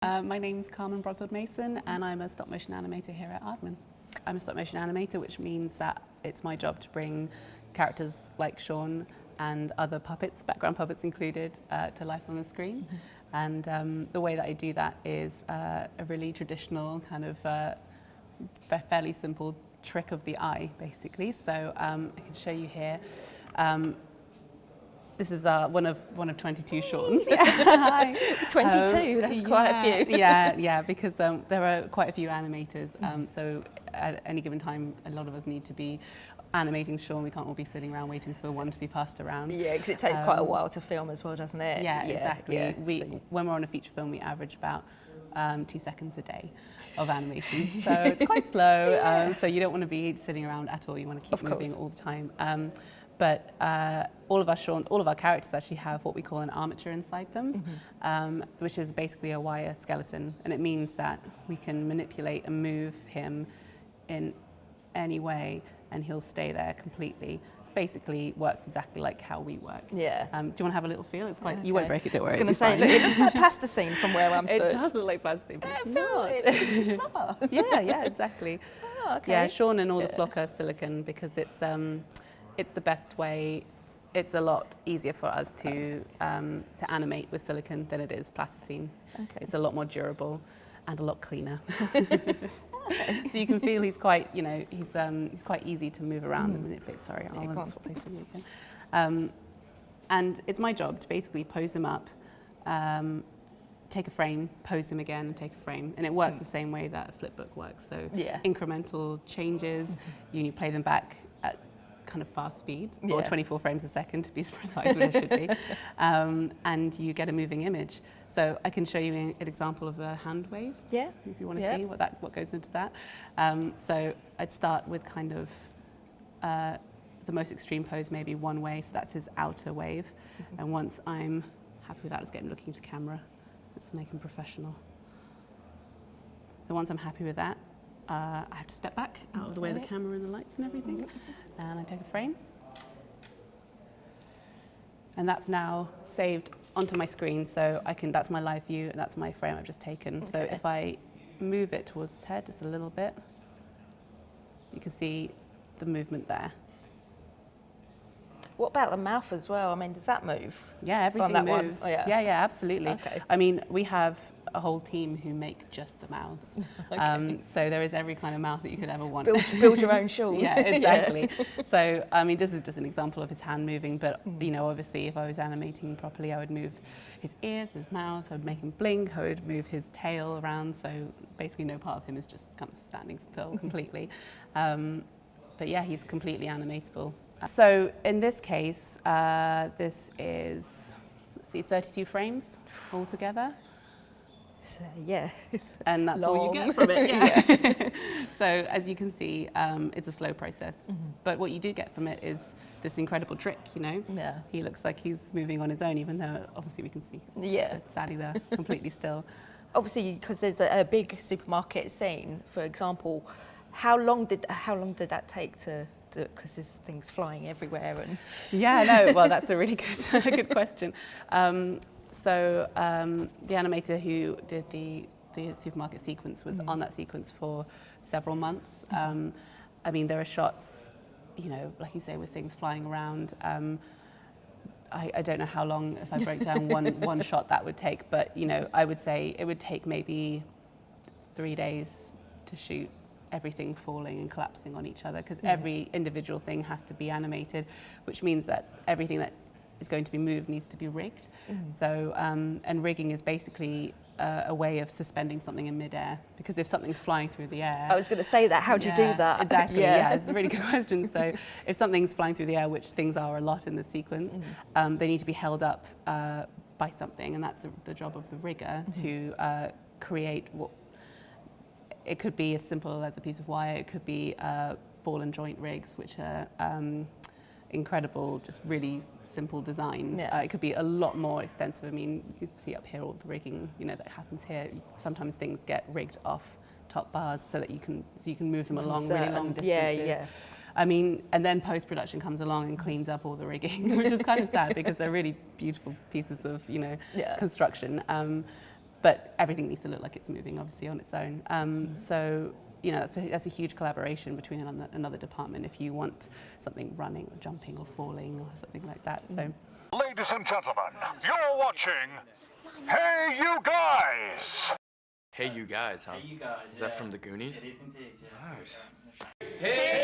My name's Carmen Bromfield Mason, and I'm a stop motion animator here at Aardman. I'm a stop motion animator, which means that it's my job to bring characters like Shaun and other puppets, background puppets included, to life on the screen. And the way that I do that is a really traditional kind of fairly simple trick of the eye, basically. So I can show you here. This is one of 22 Shauns. Yeah. 22, that's quite a few. yeah, because there are quite a few animators. So at any given time, a lot of us need to be animating Shaun. We can't all be sitting around waiting for one to be passed around. Yeah, because it takes quite a while to film as well, doesn't it? Yeah, exactly. Yeah. When we're on a feature film, we average about 2 seconds a day of animation. So it's quite slow. So you don't want to be sitting around at all. You want to keep moving all the time. But all of our characters actually have what we call an armature inside them, which is basically a wire skeleton. And it means that we can manipulate and move him in any way, and he'll stay there completely. It basically works exactly like how we work. Yeah. Do you want to have a little feel? It's quite. You won't break it, don't worry. I was going to say, look, it looks like plasticine from where I'm stood. It does look like plasticine, but it's not. It's rubber. Yeah, exactly. Oh, okay. Yeah, Shaun and all the flock are silicone because it's the best way. It's a lot easier for us to animate with silicone than it is plasticine. Okay. It's a lot more durable and a lot cleaner. So you can feel he's quite, he's quite easy to move around and manipulate. Sorry, I'll swap places with you again. And it's my job to basically pose him up, take a frame, pose him again, and take a frame. And it works the same way that a flip book works. So incremental changes, you play them back at kind of fast speed, or 24 frames a second to be as precise as it should be, and you get a moving image. So I can show you an example of a hand wave, if you want to see what goes into that. So I'd start with kind of the most extreme pose, maybe one way, so that's his outer wave. And once I'm happy with that, let's get him looking to camera. Let's make him professional. So once I'm happy with that, I have to step back out of the way of the camera and the lights and everything, and I take a frame. And that's now saved onto my screen, so that's my live view, and that's my frame I've just taken. So if I move it towards his head just a little bit, you can see the movement there. What about the mouth as well? I mean, does that move? Yeah, everything moves. Oh, yeah, absolutely. Okay. I mean, we have a whole team who make just the mouths. So there is every kind of mouth that you could ever want. Build your own Shaun. Yeah, exactly. So, I mean, this is just an example of his hand moving, but, obviously if I was animating properly, I would move his ears, his mouth, I would make him blink, I would move his tail around, so basically no part of him is just kind of standing still completely. But yeah, he's completely animatable. So in this case, this is, 32 frames altogether. So, and that's all you get from it. So as you can see, it's a slow process. But what you do get from it is this incredible trick, Yeah. He looks like he's moving on his own, even though obviously we can see sadly they're completely still. Obviously, because there's a big supermarket scene, for example, how long did that take to do it? Because there's things flying everywhere and. Well, that's a really good question. So the animator who did the supermarket sequence was on that sequence for several months. I mean, there are shots, like you say, with things flying around. I don't know how long, if I break down one shot, that would take, but I would say it would take maybe 3 days to shoot everything falling and collapsing on each other, because every individual thing has to be animated, which means that everything that is going to be moved needs to be rigged. So, and rigging is basically a way of suspending something in midair, because if something's flying through the air... I was going to say that, how do you do that? Exactly, it's a really good question. So if something's flying through the air, which things are a lot in the sequence, they need to be held up by something, and that's the job of the rigger to create what... It could be as simple as a piece of wire, it could be ball and joint rigs, which are incredible, just really simple designs. It could be a lot more extensive. I mean, you can see up here all the rigging, that happens here. Sometimes things get rigged off top bars so that you can move them along really long distances. I mean, and then post-production comes along and cleans up all the rigging, which is kind of sad because they're really beautiful pieces of, construction. but everything needs to look like it's moving, obviously, on its own. So, you know, that's a huge collaboration between another department if you want something running or jumping or falling or something like that. So, Ladies and gentlemen, you're watching Hey You Guys! Hey You Guys, huh? Hey, you guys. Is that from the Goonies? It is indeed, yeah. Nice. Hey,